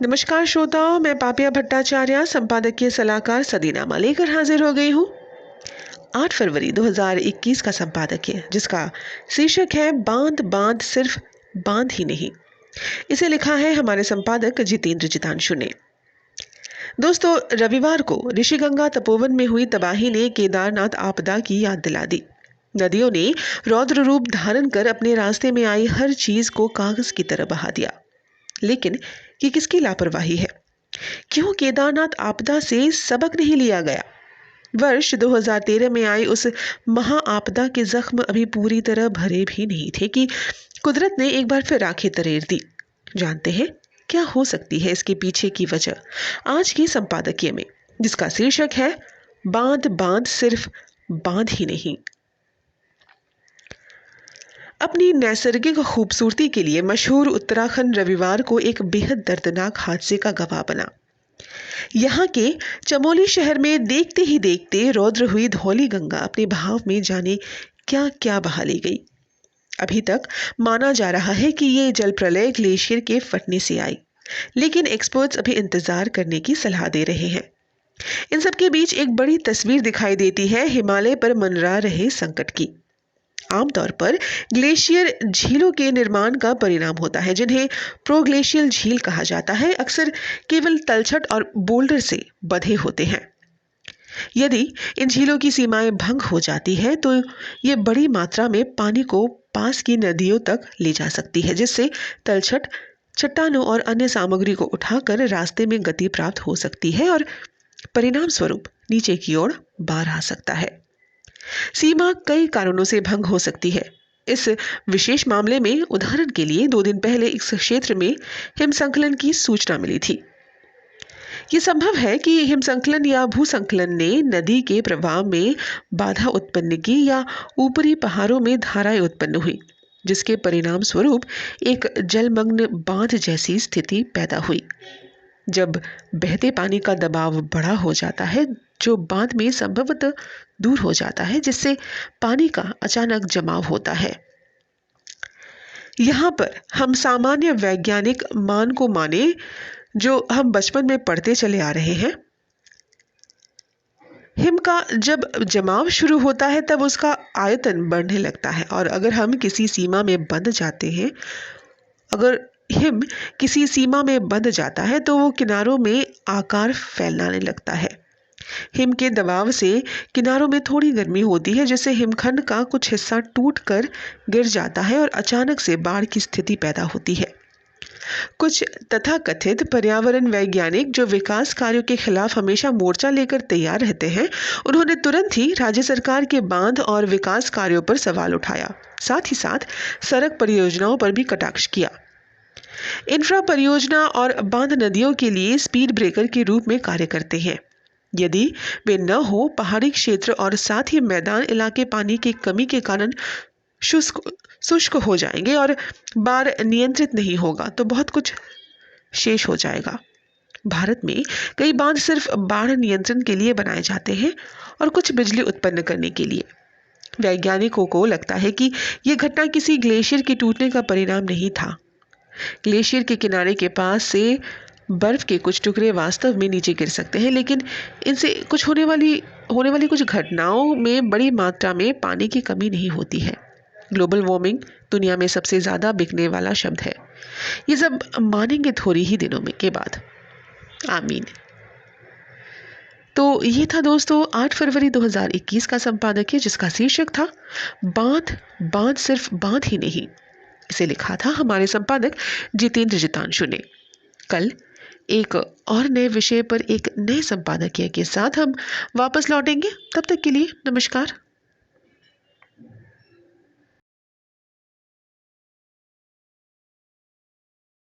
नमस्कार श्रोताओं, मैं पापिया भट्टाचार्य संपादकीय सलाहकार सदीनामा लेकर हाजिर हो गई हूँ। 8 फरवरी 2021 का संपादकीय, जिसका शीर्षक है बांध बांध सिर्फ बांध ही नहीं। इसे लिखा है हमारे संपादक जितेंद्र जितांशु ने। दोस्तों, रविवार को ऋषिगंगा तपोवन में हुई तबाही ने केदारनाथ आपदा की याद दिला दी। नदियों ने रौद्र रूप धारण कर अपने रास्ते में आई हर चीज को कागज की तरह बहा दिया। लेकिन ये किसकी लापरवाही है? क्यों केदारनाथ आपदा से सबक नहीं लिया गया? वर्ष 2013 में आई उस महा आपदा के जख्म अभी पूरी तरह भरे भी नहीं थे कि कुदरत ने एक बार फिर आंखें तरेर दी। जानते हैं क्या हो सकती है इसके पीछे की वजह? आज की संपादकीय में, जिसका शीर्षक है बांध बांध सिर्फ बांध ही नहीं। अपनी नैसर्गिक खूबसूरती के लिए मशहूर उत्तराखंड रविवार को एक बेहद दर्दनाक हादसे का गवाह बना। यहाँ के चमोली शहर में देखते ही देखते रौद्र हुई धौली गंगा अपने बहाव में जाने क्या क्या बहा ले गई। अभी तक माना जा रहा है कि ये जल प्रलय ग्लेशियर के फटने से आई, लेकिन एक्सपर्ट्स अभी इंतजार करने की सलाह दे रहे हैं। इन सब के बीच एक बड़ी तस्वीर दिखाई देती है हिमालय पर मंडरा रहे संकट की। आमतौर पर ग्लेशियर झीलों के निर्माण का परिणाम होता है, जिन्हें प्रोग्लेशियल झील कहा जाता है। अक्सर केवल तलछट और बोल्डर से बंधे होते हैं। यदि इन झीलों की सीमाएं भंग हो जाती है तो ये बड़ी मात्रा में पानी को पास की नदियों तक ले जा सकती है, जिससे तलछट, चट्टानों और अन्य सामग्री को उठाकर रास्ते में गति प्राप्त हो सकती है और परिणाम स्वरूप नीचे की ओर बाढ़ आ सकता है। सीमा कई कारणों से भंग हो सकती है। इस विशेष मामले में उदाहरण के लिए 2 दिन पहले इस क्षेत्र में हिमस्खलन की सूचना मिली थी। यह संभव है कि हिमस्खलन या भूस्खलन ने नदी के प्रवाह में बाधा उत्पन्न की या ऊपरी पहाड़ों में धाराएं उत्पन्न हुई, जिसके परिणाम स्वरूप एक जलमग्न बांध जैसी स्थिति पैदा हुई। जब बहते पानी का दबाव बड़ा हो जाता है, जो बांध में संभवतः दूर हो जाता है, जिससे पानी का अचानक जमाव होता है। यहाँ पर हम सामान्य वैज्ञानिक मान को माने, जो हम बचपन में पढ़ते चले आ रहे हैं। हिम का जब जमाव शुरू होता है तब उसका आयतन बढ़ने लगता है, और अगर हम किसी सीमा में बंध जाते हैं अगर हिम किसी सीमा में बंध जाता है तो वो किनारों में आकार फैलाने लगता है। हिम के दबाव से किनारों में थोड़ी गर्मी होती है, जिससे हिमखंड का कुछ हिस्सा टूटकर गिर जाता है और अचानक से बाढ़ की स्थिति पैदा होती है। कुछ तथाकथित पर्यावरण वैज्ञानिक जो विकास कार्यों के खिलाफ हमेशा मोर्चा लेकर तैयार रहते हैं, उन्होंने तुरंत ही राज्य सरकार के बांध और विकास कार्यों पर सवाल उठाया। साथ ही साथ सड़क परियोजनाओं पर भी कटाक्ष किया। इंफ्रा परियोजना और बांध नदियों के लिए स्पीड ब्रेकर के रूप में कार्य करते हैं। यदि वे न हो, पहाड़ी क्षेत्र और साथ ही मैदान इलाके पानी की कमी के कारण शुष्क हो जाएंगे और बाढ़ नियंत्रित नहीं होगा तो बहुत कुछ शेष हो जाएगा। भारत में कई बांध सिर्फ बाढ़ नियंत्रण के लिए बनाए जाते हैं और कुछ बिजली उत्पन्न करने के लिए। वैज्ञानिकों को लगता है कि यह घटना किसी ग्लेशियर के टूटने का परिणाम नहीं था। ग्लेशियर के किनारे के पास से बर्फ के कुछ टुकड़े वास्तव में नीचे गिर सकते हैं, लेकिन इनसे कुछ होने वाली कुछ घटनाओं में बड़ी मात्रा में पानी की कमी नहीं होती है। ग्लोबल वार्मिंग दुनिया में सबसे ज्यादा बिकने वाला शब्द है। ये सब मानेंगे थोड़ी ही दिनों में के बाद। आमीन। तो ये था दोस्तों 8 फरवरी 2021 का संपादकीय, जिसका शीर्षक था बांध बांध सिर्फ बांध ही नहीं। इसे लिखा था हमारे संपादक जितेंद्र जितांशु ने। कल एक और नए विषय पर एक नए संपादकीय के साथ हम वापस लौटेंगे। तब तक के लिए नमस्कार।